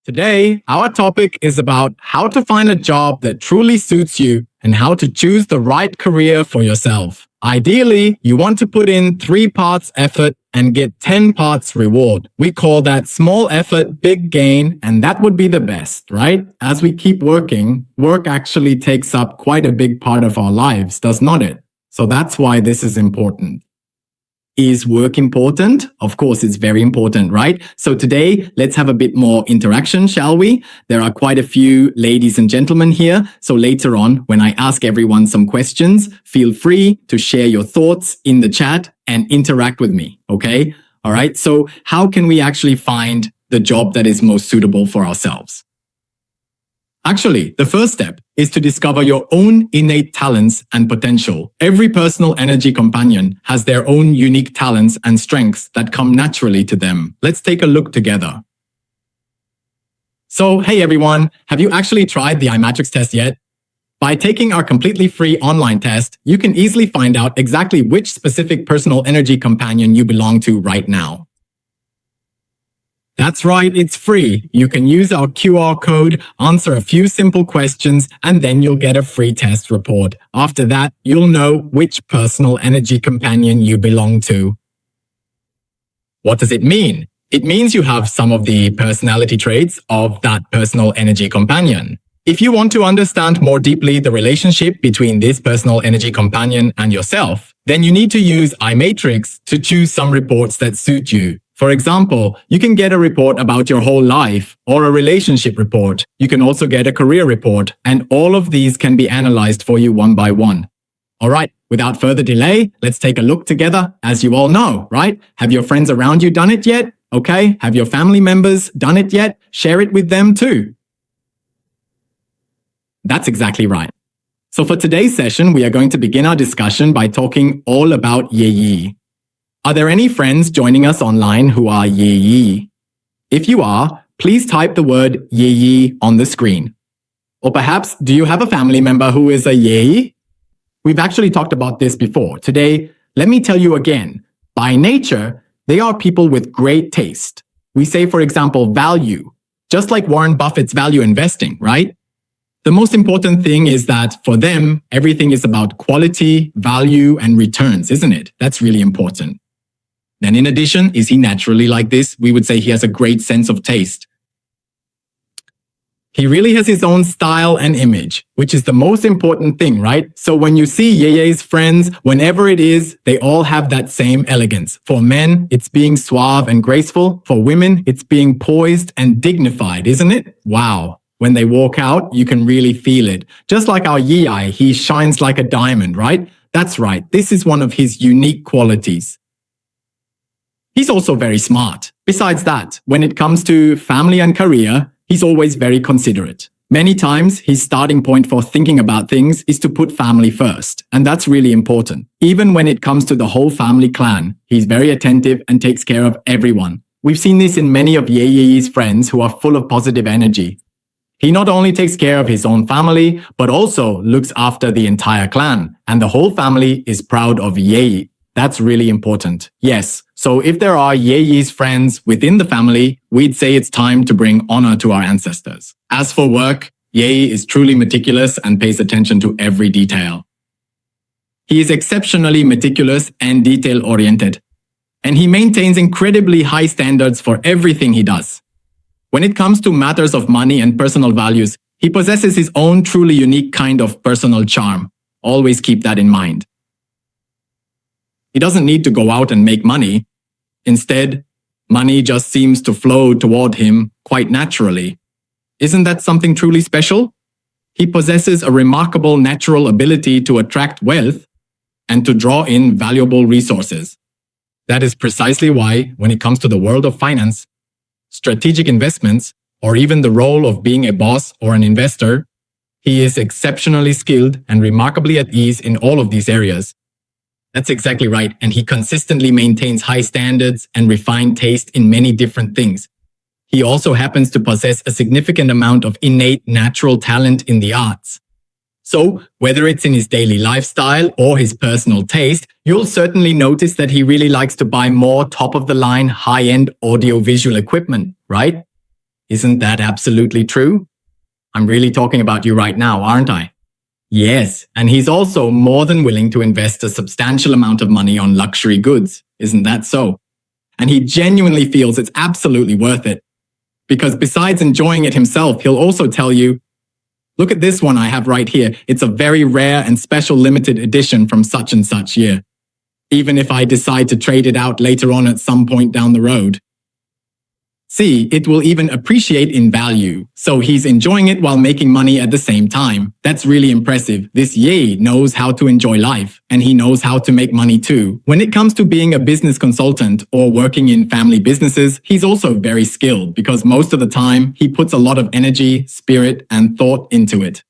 Today, our topic is about how to find a job that truly suits you and how to choose the right career for yourself. Ideally, you want to put in 3 parts effort and get 10 parts reward. We call that small effort, big gain, and that would be the best, right? As we keep working, work actually takes up quite a big part of our lives, does not it? So that's why this is important. Is work important? Of course, it's very important, right? So today, let's have a bit more interaction, shall we? There are quite a few ladies and gentlemen here. So later on, when I ask everyone some questions, feel free to share your thoughts in the chat and interact with me, okay? All right, so how can we actually find the job that is most suitable for ourselves? Actually, the first step is to discover your own innate talents and potential. Every personal energy companion has their own unique talents and strengths that come naturally to them. Let's take a look together. So, hey everyone, have you actually tried the iMatrix test yet? By taking our completely free online test, you can easily find out exactly which specific personal energy companion you belong to right now. That's right, it's free. You can use our QR code, answer a few simple questions, and then you'll get a free test report. After that, you'll know which personal energy companion you belong to. What does it mean? It means you have some of the personality traits of that personal energy companion. If you want to understand more deeply the relationship between this personal energy companion and yourself, then you need to use iMatrix to choose some reports that suit you. For example, you can get a report about your whole life or a relationship report. You can also get a career report, and all of these can be analyzed for you one by one. All right, without further delay, let's take a look together. As you all know, right? Have your friends around you done it yet? Okay, have your family members done it yet? Share it with them too. That's exactly right. So for today's session, we are going to begin our discussion by talking all about 𝐸𝐸. Are there any friends joining us online who are 𝐸𝐸? If you are, please type the word 𝐸𝐸 on the screen. Or perhaps, do you have a family member who is a 𝐸𝐸? We've actually talked about this before. Today, let me tell you again. By nature, they are people with great taste. We say, for example, value, just like Warren Buffett's value investing, right? The most important thing is that for them, everything is about quality, value, and returns, isn't it? That's really important. Then in addition, is he naturally like this? We would say he has a great sense of taste. He really has his own style and image, which is the most important thing, right? So when you see 𝐸𝐸's friends, whenever it is, they all have that same elegance. For men, it's being suave and graceful. For women, it's being poised and dignified, isn't it? Wow. When they walk out, you can really feel it. Just like our 𝐸𝐸, he shines like a diamond, right? That's right. This is one of his unique qualities. He's also very smart. Besides that, when it comes to family and career, he's always very considerate. Many times, his starting point for thinking about things is to put family first, and that's really important. Even when it comes to the whole family clan, he's very attentive and takes care of everyone. We've seen this in many of 𝐸𝐸's friends who are full of positive energy. He not only takes care of his own family, but also looks after the entire clan, and the whole family is proud of 𝐸𝐸. That's really important. Yes, so if there are 𝐸𝐸's friends within the family, we'd say it's time to bring honor to our ancestors. As for work, 𝐸𝐸 is truly meticulous and pays attention to every detail. He is exceptionally meticulous and detail-oriented, and he maintains incredibly high standards for everything he does. When it comes to matters of money and personal values, he possesses his own truly unique kind of personal charm. Always keep that in mind. He doesn't need to go out and make money. Instead, money just seems to flow toward him quite naturally. Isn't that something truly special? He possesses a remarkable natural ability to attract wealth and to draw in valuable resources. That is precisely why, when it comes to the world of finance, strategic investments, or even the role of being a boss or an investor, he is exceptionally skilled and remarkably at ease in all of these areas. That's exactly right, and he consistently maintains high standards and refined taste in many different things. He also happens to possess a significant amount of innate natural talent in the arts. So, whether it's in his daily lifestyle or his personal taste, you'll certainly notice that he really likes to buy more top-of-the-line, high-end audio-visual equipment, right? Isn't that absolutely true? I'm really talking about you right now, aren't I? Yes, and he's also more than willing to invest a substantial amount of money on luxury goods. Isn't that so? And he genuinely feels it's absolutely worth it. Because besides enjoying it himself, he'll also tell you, look at this one I have right here. It's a very rare and special limited edition from such and such year. Even if I decide to trade it out later on at some point down the road. See, it will even appreciate in value. So he's enjoying it while making money at the same time. That's really impressive. This Ye knows how to enjoy life, and he knows how to make money too. When it comes to being a business consultant or working in family businesses, he's also very skilled because most of the time he puts a lot of energy, spirit, and thought into it.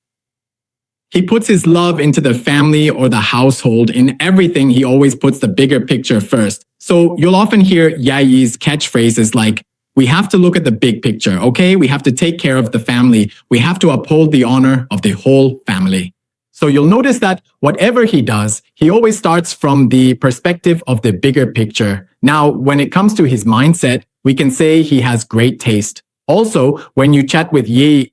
He puts his love into the family or the household. In everything, he always puts the bigger picture first. So you'll often hear Yayi's catchphrases like, we have to look at the big picture, okay? We have to take care of the family. We have to uphold the honor of the whole family. So you'll notice that whatever he does, he always starts from the perspective of the bigger picture. Now, when it comes to his mindset, we can say he has great taste. Also, when you chat with Ye,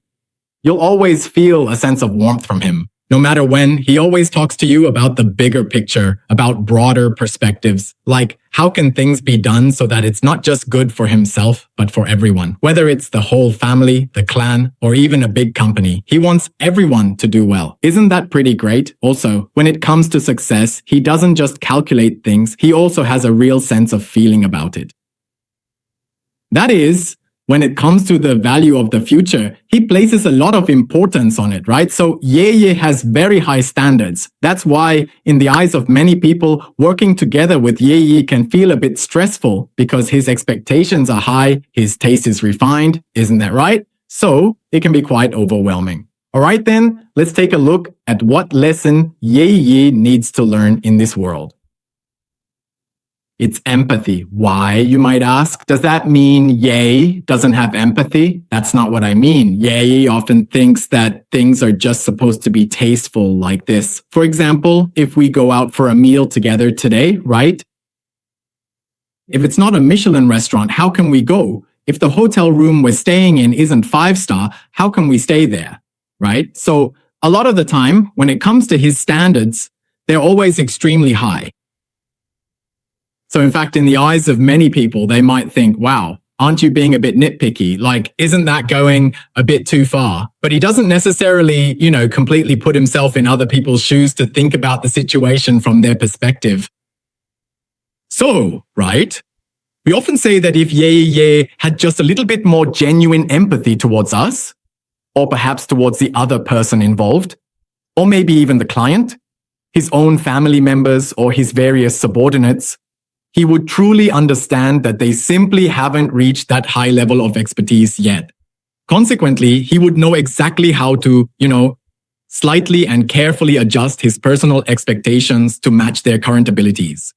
you'll always feel a sense of warmth from him. No matter when, he always talks to you about the bigger picture, about broader perspectives, like how can things be done so that it's not just good for himself, but for everyone. Whether it's the whole family, the clan, or even a big company, he wants everyone to do well. Isn't that pretty great? Also, when it comes to success, he doesn't just calculate things, he also has a real sense of feeling about it. That is, when it comes to the value of the future, he places a lot of importance on it, right? So Ye has very high standards. That's why, in the eyes of many people, working together with Ye can feel a bit stressful because his expectations are high, his taste is refined, isn't that right? So it can be quite overwhelming. All right then, let's take a look at what lesson Ye needs to learn in this world. It's empathy. Why, you might ask? Does that mean Ye doesn't have empathy? That's not what I mean. Ye often thinks that things are just supposed to be tasteful like this. For example, if we go out for a meal together today, right? If it's not a Michelin restaurant, how can we go? If the hotel room we're staying in isn't 5-star, how can we stay there? Right? So a lot of the time, when it comes to his standards, they're always extremely high. So in fact, in the eyes of many people, they might think, wow, aren't you being a bit nitpicky? Like, isn't that going a bit too far? But he doesn't necessarily, completely put himself in other people's shoes to think about the situation from their perspective. So, right? We often say that if Ye had just a little bit more genuine empathy towards us, or perhaps towards the other person involved, or maybe even the client, his own family members or his various subordinates, he would truly understand that they simply haven't reached that high level of expertise yet. Consequently, he would know exactly how to, slightly and carefully adjust his personal expectations to match their current abilities.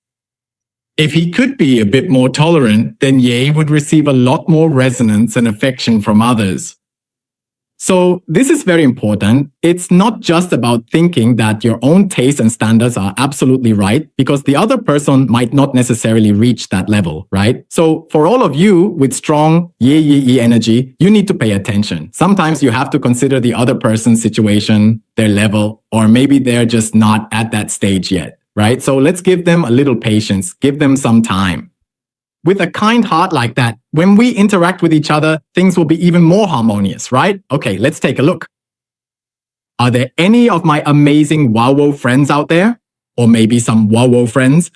If he could be a bit more tolerant, then Ye would receive a lot more resonance and affection from others. So this is very important. It's not just about thinking that your own tastes and standards are absolutely right, because the other person might not necessarily reach that level, right? So for all of you with strong Ye energy, you need to pay attention. Sometimes you have to consider the other person's situation, their level, or maybe they're just not at that stage yet, right? So let's give them a little patience, give them some time. With a kind heart like that, when we interact with each other, things will be even more harmonious, right? Okay, let's take a look. Are there any of my amazing WoWo friends out there? Or maybe some WoWo friends?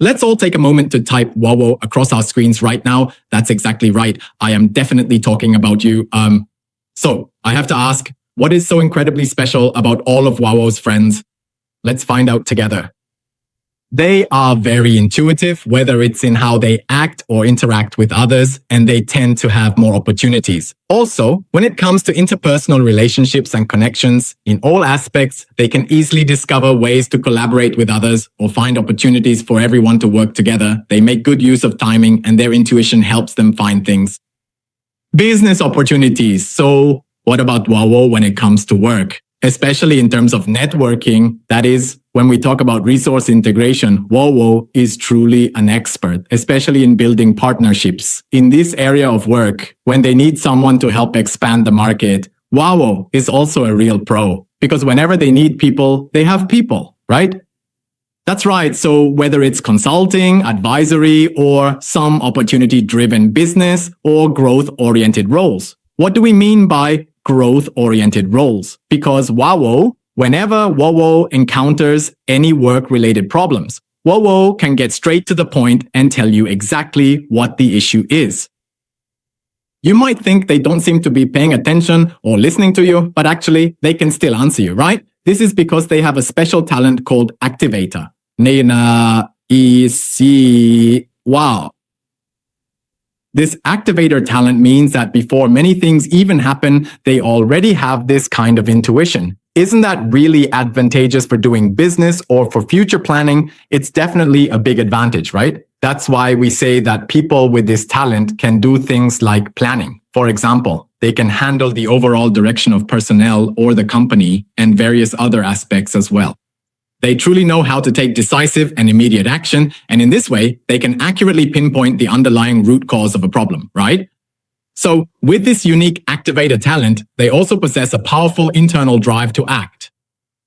Let's all take a moment to type WoWo across our screens right now. That's exactly right. I am definitely talking about you. So I have to ask, what is so incredibly special about all of WoWo's friends? Let's find out together. They are very intuitive, whether it's in how they act or interact with others, and they tend to have more opportunities. Also, when it comes to interpersonal relationships and connections, in all aspects, they can easily discover ways to collaborate with others or find opportunities for everyone to work together. They make good use of timing, and their intuition helps them find things. Business opportunities. So, what about WoWo when it comes to work? especially in terms of networking. That is, when we talk about resource integration, 𝐶𝐻𝐶 is truly an expert, especially in building partnerships. In this area of work, when they need someone to help expand the market, 𝐶𝐻𝐶 is also a real pro, because whenever they need people, they have people, right? That's right. So whether it's consulting, advisory, or some opportunity-driven business or growth-oriented roles. What do we mean by growth-oriented roles? Because 𝐶𝐻𝐶, whenever 𝐶𝐻𝐶 encounters any work-related problems, 𝐶𝐻𝐶 can get straight to the point and tell you exactly what the issue is. You might think they don't seem to be paying attention or listening to you, but actually they can still answer you, right? This is because they have a special talent called activator. Wow. This activator talent means that before many things even happen, they already have this kind of intuition. Isn't that really advantageous for doing business or for future planning? It's definitely a big advantage, right? That's why we say that people with this talent can do things like planning. For example, they can handle the overall direction of personnel or the company and various other aspects as well. They truly know how to take decisive and immediate action, and in this way, they can accurately pinpoint the underlying root cause of a problem, right? So, with this unique activator talent, they also possess a powerful internal drive to act.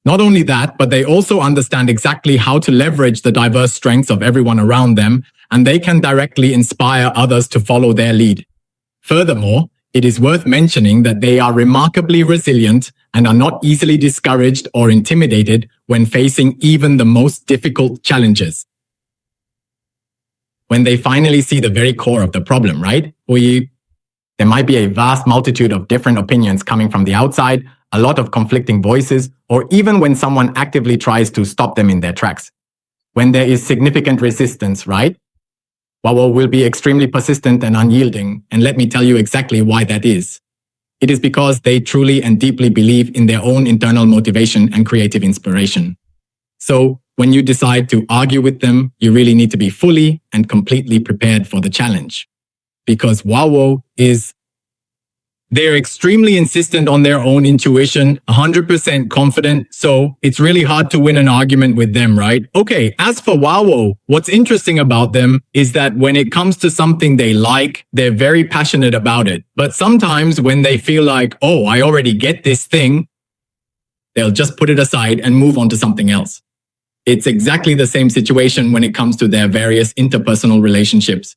Not only that, but they also understand exactly how to leverage the diverse strengths of everyone around them, and they can directly inspire others to follow their lead. Furthermore, it is worth mentioning that they are remarkably resilient and are not easily discouraged or intimidated when facing even the most difficult challenges. When they finally see the very core of the problem, right? There might be a vast multitude of different opinions coming from the outside, a lot of conflicting voices, or even when someone actively tries to stop them in their tracks. When there is significant resistance, right? 𝐶𝐻𝐶 will be extremely persistent and unyielding, and let me tell you exactly why that is. It is because they truly and deeply believe in their own internal motivation and creative inspiration. So, when you decide to argue with them, you really need to be fully and completely prepared for the challenge. Because 𝐶𝐻𝐶 they're extremely insistent on their own intuition, 100% confident, so it's really hard to win an argument with them, right? Okay, as for 𝐶𝐻𝐶, what's interesting about them is that when it comes to something they like, they're very passionate about it. But sometimes when they feel like, oh, I already get this thing, they'll just put it aside and move on to something else. It's exactly the same situation when it comes to their various interpersonal relationships.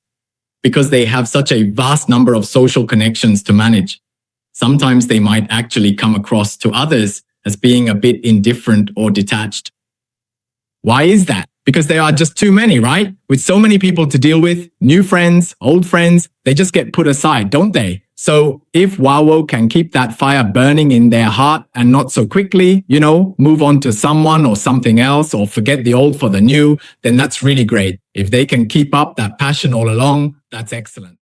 Because they have such a vast number of social connections to manage. Sometimes they might actually come across to others as being a bit indifferent or detached. Why is that? Because there are just too many, right? With so many people to deal with, new friends, old friends, they just get put aside, don't they? So if 𝐶𝐻𝐶 can keep that fire burning in their heart and not so quickly, move on to someone or something else or forget the old for the new, then that's really great. If they can keep up that passion all along, that's excellent.